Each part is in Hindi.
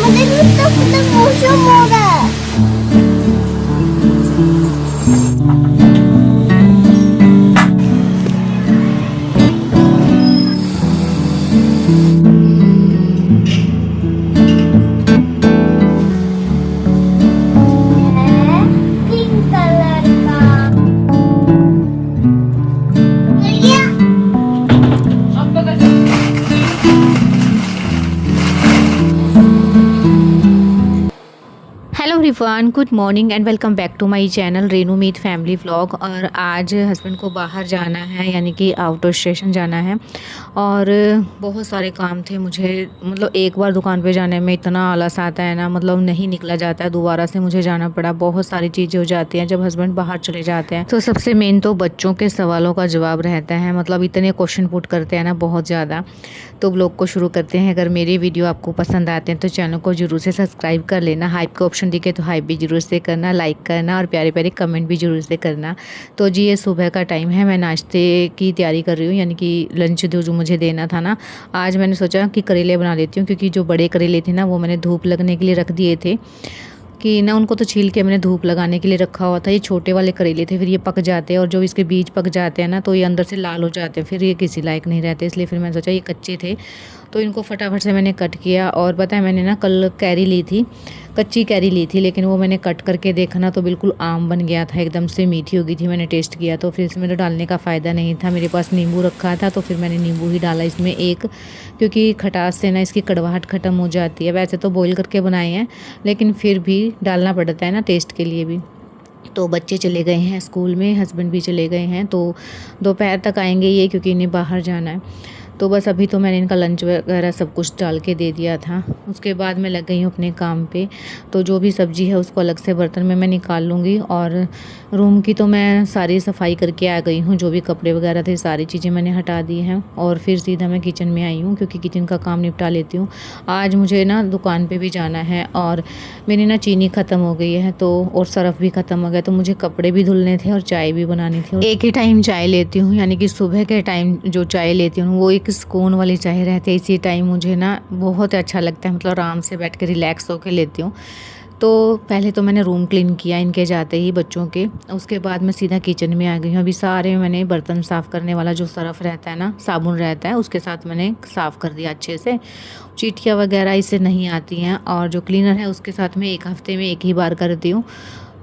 আমাদের তো ফুলের মৌসুম ওরা पिंक कलर का भैया hello everyone, good morning and welcome back to my channel Renu Meet family vlog. और आज हस्बैंड को बाहर जाना है, यानी कि आउट ऑफ स्टेशन जाना है। और बहुत सारे काम थे मुझे, मतलब एक बार दुकान पे जाने में इतना आलस आता है ना, मतलब नहीं निकला जाता है। दोबारा से मुझे जाना पड़ा। बहुत सारी चीज़ें हो जाती हैं जब हस्बैंड बाहर चले जाते हैं। तो सबसे मेन तो बच्चों के सवालों का जवाब रहता है, मतलब इतने क्वेश्चन पुट करते हैं ना, बहुत ज़्यादा। तो ब्लॉग को शुरू करते हैं। अगर मेरी वीडियो आपको पसंद आते हैं तो चैनल को जरूर से सब्सक्राइब कर लेना। हाइप का ऑप्शन दिखे तो हाइप भी जरूर से करना, लाइक करना और प्यारे प्यारे कमेंट भी जरूर से करना। तो जी ये सुबह का टाइम है, मैं नाश्ते की तैयारी कर रही हूँ, यानी कि लंच जो मुझे देना था ना। आज मैंने सोचा कि करेले बना लेती हूँ, क्योंकि जो बड़े करेले थे ना वो मैंने धूप लगने के लिए रख दिए थे कि ना, उनको तो छील के मैंने धूप लगाने के लिए रखा हुआ था। ये छोटे वाले करेले थे, फिर ये पक जाते हैं और जो इसके बीज पक जाते हैं ना तो ये अंदर से लाल हो जाते हैं, फिर ये किसी लायक नहीं रहते। इसलिए फिर मैंने सोचा ये कच्चे थे तो इनको फटाफट से मैंने कट किया। और पता है मैंने ना कल कैरी ली थी, कच्ची कैरी ली थी, लेकिन वो मैंने कट करके देखा ना तो बिल्कुल आम बन गया था, एकदम से मीठी हो गई थी। मैंने टेस्ट किया तो फिर इसमें तो डालने का फ़ायदा नहीं था। मेरे पास नींबू रखा था तो फिर मैंने नींबू ही डाला इसमें एक, क्योंकि खटास से ना इसकी कड़वाहट ख़त्म हो जाती है। वैसे तो बॉईल करके बनाए हैं, लेकिन फिर भी डालना पड़ता है ना टेस्ट के लिए भी। तो बच्चे चले गए हैं स्कूल में, हस्बैंड भी चले गए हैं, तो दोपहर तक आएंगे ये, क्योंकि इन्हें बाहर जाना है। तो बस अभी तो मैंने इनका लंच वगैरह सब कुछ डाल के दे दिया था। उसके बाद मैं लग गई हूँ अपने काम पे। तो जो भी सब्ज़ी है उसको अलग से बर्तन में मैं निकाल लूँगी। और रूम की तो मैं सारी सफाई करके आ गई हूँ, जो भी कपड़े वगैरह थे सारी चीज़ें मैंने हटा दी हैं। और फिर सीधा मैं किचन में आई हूँ, क्योंकि किचन का काम निपटा लेती हूँ। आज मुझे ना दुकान पे भी जाना है और मेरी ना चीनी ख़त्म हो गई है, तो और सरफ़ भी ख़त्म हो गया, तो मुझे कपड़े भी धुलने थे और चाय भी बनानी थी। और एक ही टाइम चाय लेती हूँ, यानी कि सुबह के टाइम जो चाय लेती हूँ वो एक सुकून वाली चाय रहती है। इसी टाइम मुझे ना बहुत अच्छा लगता है, मतलब आराम से बैठ के रिलैक्स होकर लेती हूँ। तो पहले तो मैंने रूम क्लीन किया इनके जाते ही, बच्चों के। उसके बाद मैं सीधा किचन में आ गई हूँ। अभी सारे मैंने बर्तन साफ़ करने वाला जो सरफ़ रहता है ना, साबुन रहता है, उसके साथ मैंने साफ़ कर दिया अच्छे से। चीटियाँ वगैरह इससे नहीं आती हैं, और जो क्लीनर है उसके साथ मैं एक हफ़्ते में एक ही बार करती हूँ।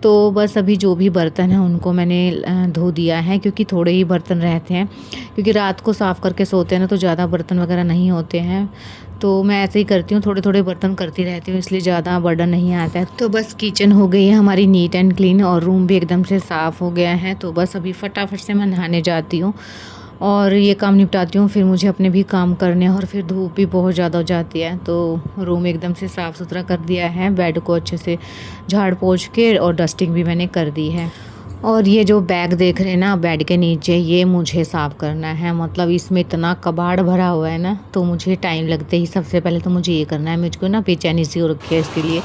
तो बस अभी जो भी बर्तन हैं उनको मैंने धो दिया है, क्योंकि थोड़े ही बर्तन रहते हैं, क्योंकि रात को साफ़ करके सोते हैं ना तो ज़्यादा बर्तन वगैरह नहीं होते हैं। तो मैं ऐसे ही करती हूँ, थोड़े थोड़े बर्तन करती रहती हूँ, इसलिए ज़्यादा बर्डन नहीं आता है। तो बस किचन हो गई है हमारी नीट एंड क्लीन, और रूम भी एकदम से साफ़ हो गया है। तो बस अभी फटाफट से मैं नहाने जाती हूँ और ये काम निपटाती हूँ, फिर मुझे अपने भी काम करने हैं। और फिर धूप भी बहुत ज़्यादा हो जाती है, तो रूम एकदम से साफ़ सुथरा कर दिया है, बेड को अच्छे से झाड़ पोंछ के, और डस्टिंग भी मैंने कर दी है। और ये जो बैग देख रहे हैं ना बेड के नीचे, ये मुझे साफ़ करना है। मतलब इसमें इतना कबाड़ भरा हुआ है ना, तो मुझे टाइम लगते ही सबसे पहले तो मुझे ये करना है। मुझको ना बेचैनी सी हो रखी है इसके लिए,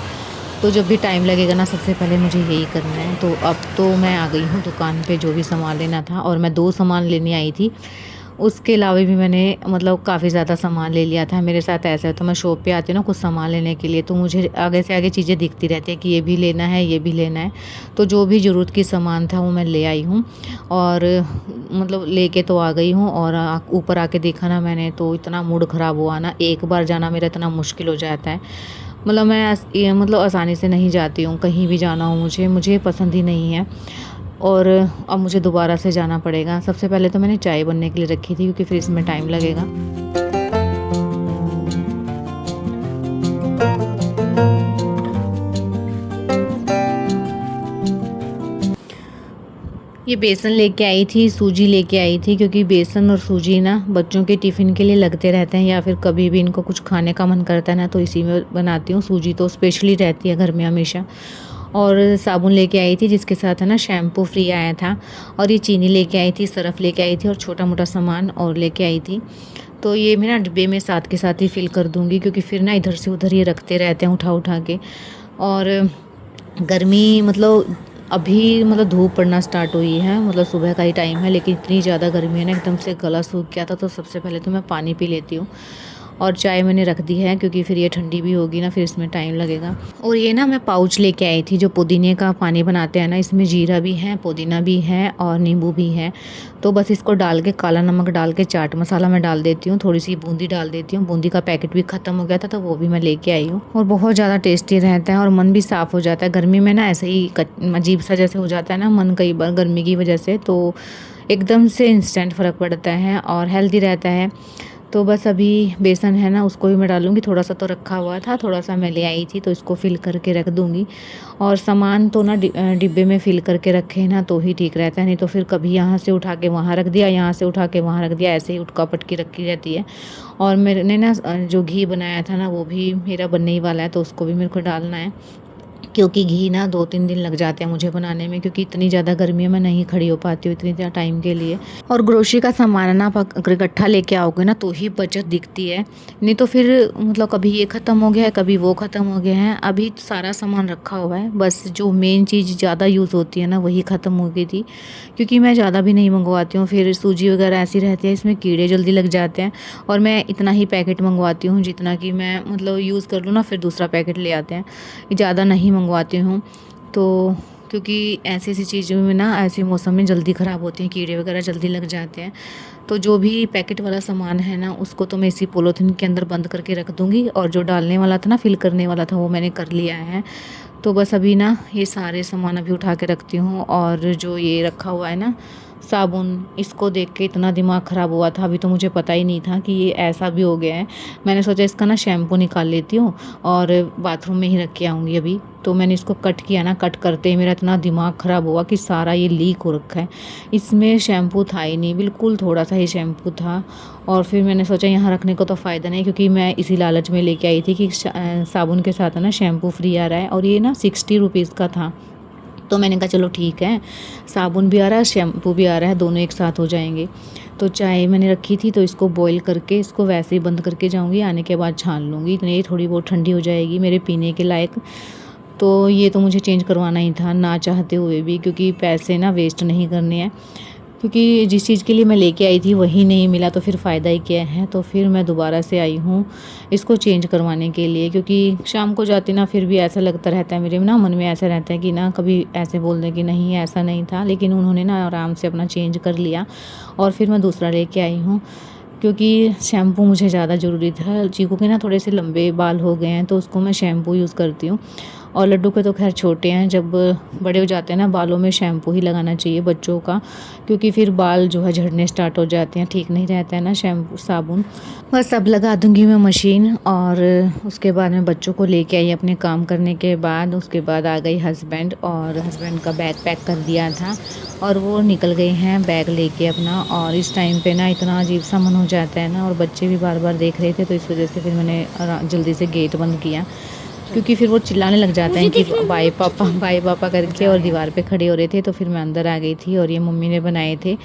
तो जब भी टाइम लगेगा ना सबसे पहले मुझे यही करना है। तो अब तो मैं आ गई हूँ दुकान पे जो भी सामान लेना था, और मैं 2 सामान लेने आई थी। उसके अलावा भी मैंने मतलब काफ़ी ज़्यादा सामान ले लिया था। मेरे साथ ऐसा है, तो मैं शॉप पे आती हूँ ना कुछ सामान लेने के लिए, तो मुझे आगे से आगे चीज़ें दिखती रहती है कि ये भी लेना है, ये भी लेना है। तो जो भी ज़रूरत की सामान था वो मैं ले आई हूँ, और मतलब लेके तो आ गई हूँ। और ऊपर आके देखा ना मैंने, तो इतना मूड ख़राब हुआ ना, एक बार जाना मेरा इतना मुश्किल हो जाता है। मतलब मैं ये मतलब आसानी से नहीं जाती हूँ, कहीं भी जाना हो मुझे पसंद ही नहीं है। और अब मुझे दोबारा से जाना पड़ेगा। सबसे पहले तो मैंने चाय बनने के लिए रखी थी, क्योंकि फिर इसमें टाइम लगेगा। ये बेसन लेके आई थी, सूजी लेके आई थी, क्योंकि बेसन और सूजी ना बच्चों के टिफ़िन के लिए लगते रहते हैं, या फिर कभी भी इनको कुछ खाने का मन करता है ना तो इसी में बनाती हूँ। सूजी तो स्पेशली रहती है घर में हमेशा। और साबुन लेके आई थी, जिसके साथ है ना शैम्पू फ्री आया था। और ये चीनी लेके आई थी, सरफ़ लेके आई थी, और छोटा मोटा सामान और लेके आई थी। तो ये मैं ना डिब्बे में साथ के साथ ही फिल कर दूँगी, क्योंकि फिर ना इधर से उधर ये रखते रहते हैं उठा उठा के। और गर्मी मतलब अभी मतलब धूप पड़ना स्टार्ट हुई है, मतलब सुबह का ही टाइम है, लेकिन इतनी ज़्यादा गर्मी है ना, एकदम से गला सूख गया था। तो सबसे पहले तो मैं पानी पी लेती हूँ। और चाय मैंने रख दी है क्योंकि फिर ये ठंडी भी होगी ना, फिर इसमें टाइम लगेगा। और ये ना मैं पाउच लेके आई थी जो पुदीने का पानी बनाते हैं ना, इसमें जीरा भी है, पुदीना भी है और नींबू भी है। तो बस इसको डाल के काला नमक डाल के चाट मसाला मैं डाल देती हूँ, थोड़ी सी बूंदी डाल देती हूँ। बूंदी का पैकेट भी ख़त्म हो गया था तो वो भी मैं लेके आई हूँ। और बहुत ज़्यादा टेस्टी रहता है और मन भी साफ़ हो जाता है। गर्मी में ना ऐसे ही अजीब सा जैसे हो जाता है ना मन कई बार गर्मी की वजह से, तो एकदम से इंस्टेंट फ़र्क पड़ता है और हेल्दी रहता है। तो बस अभी बेसन है ना उसको भी मैं डालूँगी, थोड़ा सा तो रखा हुआ था, थोड़ा सा मैं ले आई थी तो इसको फिल करके रख दूँगी। और सामान तो ना डिब्बे में फिल करके रखे ना तो ही ठीक रहता है, नहीं तो फिर कभी यहाँ से उठा के वहाँ रख दिया, यहाँ से उठा के वहाँ रख दिया, ऐसे ही उटका पटकी रखी रहती है। और मैंने ना जो घी बनाया था ना वो भी मेरा बनने ही वाला है, तो उसको भी मेरे को डालना है क्योंकि घी ना 2-3 दिन लग जाते हैं मुझे बनाने में, क्योंकि इतनी ज़्यादा गर्मी में मैं नहीं खड़ी हो पाती हूँ इतनी ज़्यादा टाइम के लिए। और ग्रोसरी का सामान ना आप अगर इकट्ठा लेके आओगे ना तो ही बचत दिखती है, नहीं तो फिर मतलब कभी ये ख़त्म हो गया है, कभी वो ख़त्म हो गया है। अभी सारा सामान रखा हुआ है, बस जो मेन चीज़ ज़्यादा यूज़ होती है ना वही ख़त्म हो गई थी, क्योंकि मैं ज़्यादा भी नहीं मंगवाती हूँ। फिर सूजी वगैरह ऐसी रहती है, इसमें कीड़े जल्दी लग जाते हैं और मैं इतना ही पैकेट मंगवाती हूँ जितना कि मैं मतलब यूज़ कर लूँ ना, फिर दूसरा पैकेट ले आते हैं, ज़्यादा नहीं मंगवाती हूँ। तो क्योंकि ऐसी ऐसी चीज़ों में ना ऐसे मौसम में जल्दी ख़राब होती हैं, कीड़े वगैरह जल्दी लग जाते हैं। तो जो भी पैकेट वाला सामान है ना उसको तो मैं इसी पॉलीथीन के अंदर बंद करके रख दूँगी, और जो डालने वाला था ना फिल करने वाला था वो मैंने कर लिया है। तो बस अभी ना ये सारे सामान अभी उठा के रखती हूँ। और जो ये रखा हुआ है ना साबुन, इसको देख के इतना दिमाग ख़राब हुआ था, अभी तो मुझे पता ही नहीं था कि ये ऐसा भी हो गया है। मैंने सोचा इसका ना शैम्पू निकाल लेती हूँ और बाथरूम में ही रख के आऊँगी अभी। तो मैंने इसको कट किया ना, कट करते ही मेरा इतना दिमाग ख़राब हुआ कि सारा ये लीक हो रखा है। इसमें शैम्पू था ही नहीं, बिल्कुल थोड़ा सा ही शैम्पू था। और फिर मैंने सोचा यहाँ रखने को तो फ़ायदा नहीं, क्योंकि मैं इसी लालच में लेके आई थी कि साबुन के साथ है ना शैम्पू फ्री आ रहा है, और ये ना 60 रुपीज़ का था। तो मैंने कहा चलो ठीक है, साबुन भी आ रहा है शैम्पू भी आ रहा है, दोनों एक साथ हो जाएंगे। तो चाय मैंने रखी थी तो इसको बॉईल करके इसको वैसे ही बंद करके जाऊंगी, आने के बाद छान लूँगी, इतनी ये थोड़ी बहुत ठंडी हो जाएगी मेरे पीने के लायक। तो ये तो मुझे चेंज करवाना ही था ना चाहते हुए भी, क्योंकि पैसे ना वेस्ट नहीं करने हैं, क्योंकि जिस चीज़ के लिए मैं लेके आई थी वही नहीं मिला तो फिर फ़ायदा ही क्या है। तो फिर मैं दोबारा से आई हूँ इसको चेंज करवाने के लिए, क्योंकि शाम को जाती ना फिर भी ऐसा लगता रहता है मेरे ना मन में, ऐसा रहता है कि ना कभी ऐसे बोल दें कि नहीं ऐसा नहीं था, लेकिन उन्होंने ना आराम से अपना चेंज कर लिया और फिर मैं दूसरा लेके आई हूँ। क्योंकि शैम्पू मुझे ज़्यादा ज़रूरी था, चीकू के ना थोड़े से लंबे बाल हो गए हैं तो उसको मैं शैम्पू यूज़ करती हूँ। और लड्डू के तो खैर छोटे हैं, जब बड़े हो जाते हैं ना बालों में शैम्पू ही लगाना चाहिए बच्चों का, क्योंकि फिर बाल जो है झड़ने स्टार्ट हो जाते हैं, ठीक नहीं रहता है ना शैम्पू साबुन। बस अब लगा दूंगी मैं मशीन, और उसके बाद मैं बच्चों को लेके आई अपने काम करने के बाद। उसके बाद आ गई हस्बैंड, और हस्बैंड का बैग पैक कर दिया था और वो निकल गए हैं बैग लेके अपना। और इस टाइम पे ना इतना अजीब सा मन हो जाता है ना, और बच्चे भी बार बार देख रहे थे तो इस वजह से फिर मैंने जल्दी से गेट बंद किया, क्योंकि फिर वो चिल्लाने लग जाते हैं कि बाय पापा करके, और दीवार पे खड़े हो रहे थे। तो फिर मैं अंदर आ गई थी, और ये मम्मी ने बनाए थे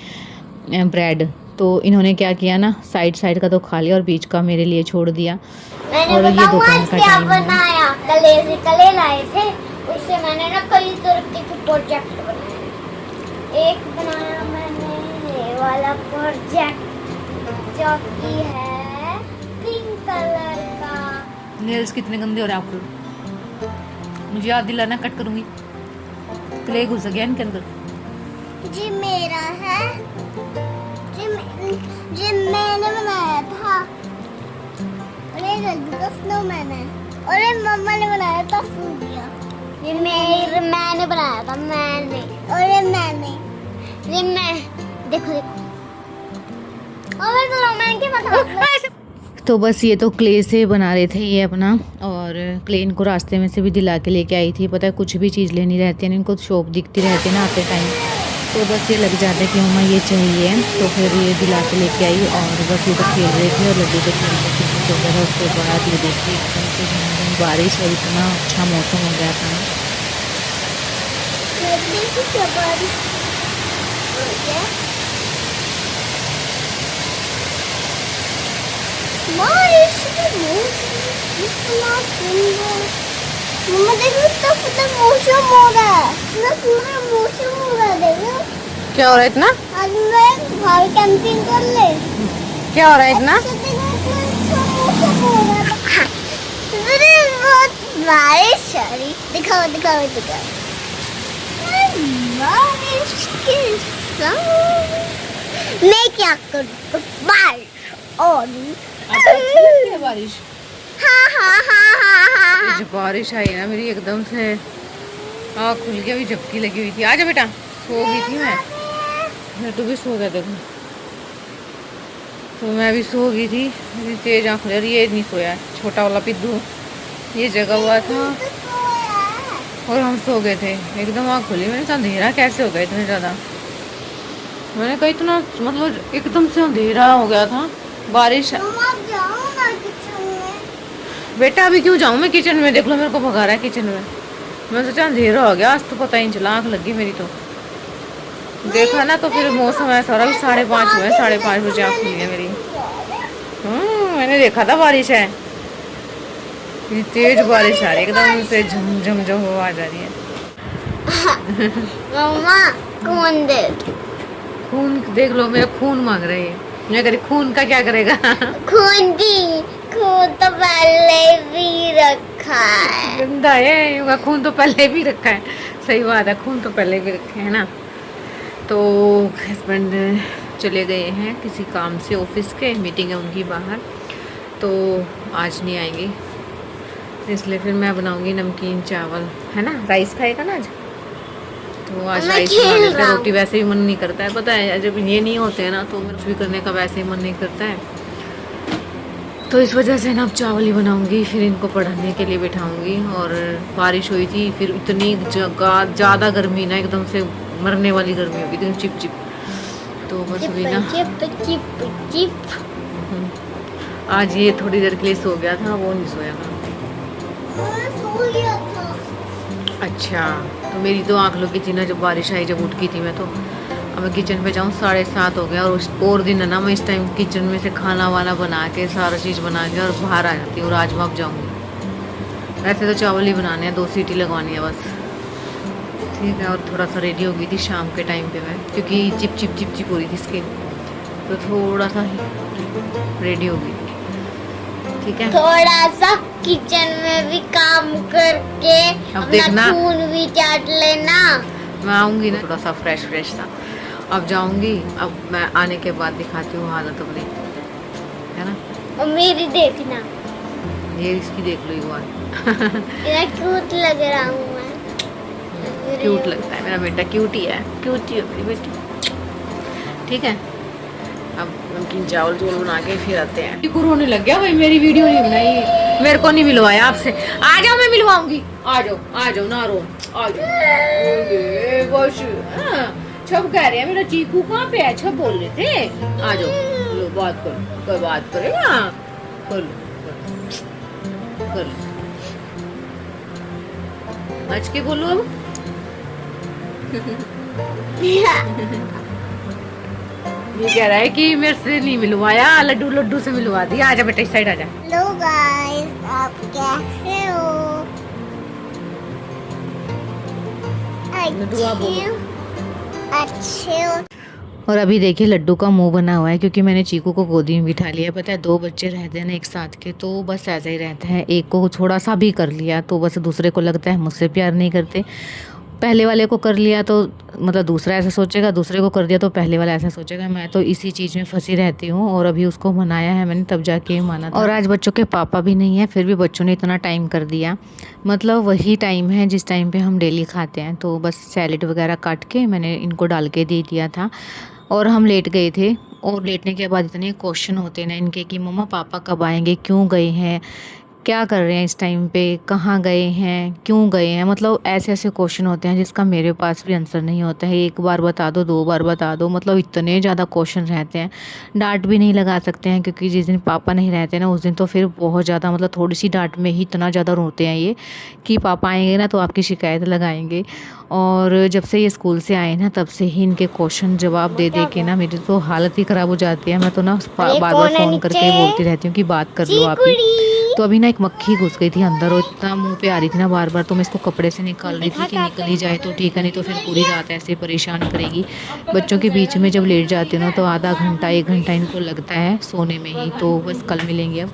ब्रेड, तो इन्होंने क्या किया ना साइड का तो खा लिया और बीच का मेरे लिए छोड़ दिया। और ये दोपहर का टाइम बनाया कले लाए थे, उससे मैंने ना कई तरह के प्रोजेक्ट बनाए। एक बनाया मैंने ये वाला प्रोजेक्ट जो कि है पिंक कलर का। नेल्स कितने गंदे हो रहे हैं आपके, मुझे याद दिलाना, कट करूंगी। क्ले घुस गया इनके अंदर। जी मेरा है, जी मैंने बनाया था, और ये लड्डू का स्नोमैन है, और ये मम्मा ने बनाया था सूर्या। ये मैंने बनाया था, मैंने, और ये मैं देखो और मैं तो स्नोमैन के मतलब। तो बस ये तो क्ले से बना रहे थे ये अपना, और क्ले इनको रास्ते में से भी दिला के लेके आई थी। पता है कुछ भी चीज़ लेनी रहती है ना, इनको शॉप दिखती रहती है ना आते टाइम, तो बस ये लग जाता है कि मम्मा ये चाहिए, तो फिर ये दिला के लेके आई। और बस ये तो खेल रहे थे और लड्डू तो खेल रहे थे वगैरह। उसके बाद ये देखिए एकदम से झमझम बारिश, और इतना अच्छा मौसम हो गया था ना। मम्मा देखो तो पूरा मौसम हो रहा है, पूरा मौसम हो रहा है। देखो क्या हो रहा है इतना, आज मैं बाहर कैंपिंग कर ले। क्या हो रहा है इतना, अच्छा, देखो, इतना अच्छा मौसम बारिश आ रही, दिखाओ दिखाओ दिखाओ। बारिश के साथ मैं क्या करूँ, बारिश और अच्छा लगती है बारिश। हाँ हाँ हाँ हाँ हाँ हाँ। जब बारिश आई ना मेरी एकदम से आँख खुल के अभी झपकी लगी हुई थी। आजा बेटा, सो गई थी मैं तो भी सो गया देखो। तो मैं भी सो गई थी, मेरी तेज आँख खुल रही। ये नहीं सोया, छोटा वाला पिद्दू ये जगा हुआ था और हम सो गए थे। एकदम आँख खुली, मैंने कहा अंधेरा कैसे हो गया इतना ज़्यादा। मैंने कहा इतना मतलब एकदम से अंधेरा हो गया था। बारिश बेटा अभी क्यों जाऊँ मैं किचन में, देख लो मेरे को भगा रहा है किचन में। मैं सोचा अंधेरा हो गया, आज तो पता ही नहीं चला, आँख लगी मेरी तो। देखा ना तो फिर मौसम ऐसा हो रहा है, 5:30 हुए, 5:30 बजे आँख खुली है मेरी। मैंने देखा था बारिश है, इतनी तेज बारिश आ रही है, एकदम से झमझम जो आवाज आ रही है। मम्मा खून दे। खून देख लो, मेरा खून मांग रही है। मैं कह रही खून का क्या करेगा। खून तो पहले भी रखा है। गंदा है, खून तो पहले भी रखा है। सही बात है, खून तो पहले भी रखे है ना। तो हस्बैंड चले गए हैं किसी काम से, ऑफिस के मीटिंग है उनकी बाहर, तो आज नहीं आएंगे, इसलिए फिर मैं बनाऊंगी नमकीन चावल, है ना। राइस खाएगा ना आज, तो आज राइस बना लेते हैं। रोटी वैसे भी मन नहीं करता है, पता है जब ये नहीं होते हैं ना तो कुछ भी करने का वैसे ही मन नहीं करता है। तो इस वजह से ना अब चावल ही बनाऊंगी, फिर इनको पढ़ाने के लिए बिठाऊंगी। और बारिश हुई थी, फिर इतनी ज़्यादा गर्मी ना, एकदम से मरने वाली गर्मी होगी, इतनी चिप चिप। तो बस अभी ना आज ये थोड़ी देर के लिए सो गया था, वो नहीं सोया था। अच्छा, तो मेरी तो आँख लगी थी ना जब बारिश आई, जब उठ गई थी मैं तो। अब मैं किचन पे जाऊँ, 7:30 हो गया, और दिन है ना मैं इस टाइम किचन में से खाना वाना बना के सारा चीज़ बना के और बाहर आ जाती हूँ। और आज मैं अब जाऊँगी, वैसे तो चावल ही बनाने हैं, 2 सीटी लगवानी है बस, ठीक है। और थोड़ा सा रेडी हो गई थी शाम के टाइम पे मैं, क्योंकि चिप चिप चिप चिप हो रही थी स्किन, तो थोड़ा सा रेडी हो गई थी, ठीक है। थोड़ा सा किचन में भी काम करके अब देखना, खून भी चाट लेना। मैं आऊँगी ना थोड़ा सा फ्रेश था, अब जाऊँगी। अब मैं आने के बाद दिखाती हूँ हालत अपनी, है ना। और मेरी देखना, ये इसकी देख लो एक बार। इतना क्यूट लग रहा हूँ मैं। क्यूट लगता है मेरा बेटा, क्यूट ही है, क्यूट ही है मेरी बेटी, ठीक है। अब नमकीन चावल बना के फिर आते हैं। रोने लग गया भाई, मेरी वीडियो नहीं बनाई, मेरे को नहीं मिलवाया आपसे। आ जाओ मैं मिलवाऊंगी, आ जाओ ना रो, आ जाओ बस। छप कह रहे हैं मेरा चीकू कहाँ पे है, छप बोल रहे थे, आ जाओ लो बात करो, कोई बात करेगा, कर आज के बोलो अब। ये कह रहा है कि मेरे से नहीं मिलवाया, लड्डू से मिलवा दिया। आजा बेटा इस साइड आजा। हेलो गाइस, आप कैसे हो? अच्छे हो। और अभी देखिए लड्डू का मुंह बना हुआ है, क्योंकि मैंने चीकू को गोदी में बिठा लिया। पता है 2 बच्चे रहते हैं ना एक साथ के, तो बस ऐसा ही रहता है। एक को थोड़ा सा भी कर लिया तो बस दूसरे को लगता है मुझसे प्यार नहीं करते। पहले वाले को कर लिया तो मतलब दूसरा ऐसा सोचेगा, दूसरे को कर दिया तो पहले वाला ऐसा सोचेगा। मैं तो इसी चीज़ में फंसी रहती हूँ। और अभी उसको मनाया है मैंने, तब जाके माना था। और आज बच्चों के पापा भी नहीं है, फिर भी बच्चों ने इतना टाइम कर दिया। मतलब वही टाइम है जिस टाइम पे हम डेली खाते हैं। तो बस सैलेड वगैरह काट के मैंने इनको डाल के दे दिया था और हम लेट गए थे। और लेटने के बाद इतने क्वेश्चन होते हैं ना इनके कि मम्मा पापा कब आएंगे, क्यों गए हैं, क्या कर रहे हैं इस टाइम पे, कहाँ गए हैं, क्यों गए हैं। मतलब ऐसे ऐसे क्वेश्चन होते हैं जिसका मेरे पास भी आंसर नहीं होता है। 1 बार बता दो, 2 बार बता दो, मतलब इतने ज़्यादा क्वेश्चन रहते हैं। डांट भी नहीं लगा सकते हैं, क्योंकि जिस दिन पापा नहीं रहते ना उस दिन तो फिर बहुत ज़्यादा, मतलब थोड़ी सी डांट में ही इतना ज़्यादा रोते हैं ये कि पापा आएंगे ना तो आपकी शिकायत लगाएंगे। और जब से ये स्कूल से आए ना तब से ही इनके क्वेश्चन जवाब दे दे के ना मेरी तो हालत ही ख़राब हो जाती है। मैं तो ना बार बार फ़ोन करके बोलती रहती हूँ कि बात कर लो आप ही। तो अभी ना एक मक्खी घुस गई थी अंदर और इतना मुंह पे आ रही थी ना बार बार, तो मैं इसको कपड़े से निकाल रही थी कि निकल ही जाए तो ठीक है, नहीं तो फिर पूरी रात ऐसे परेशान करेगी। बच्चों के बीच में जब लेट जाती हूँ ना तो आधा घंटा 1 घंटा इनको लगता है सोने में ही। तो बस कल मिलेंगे अब।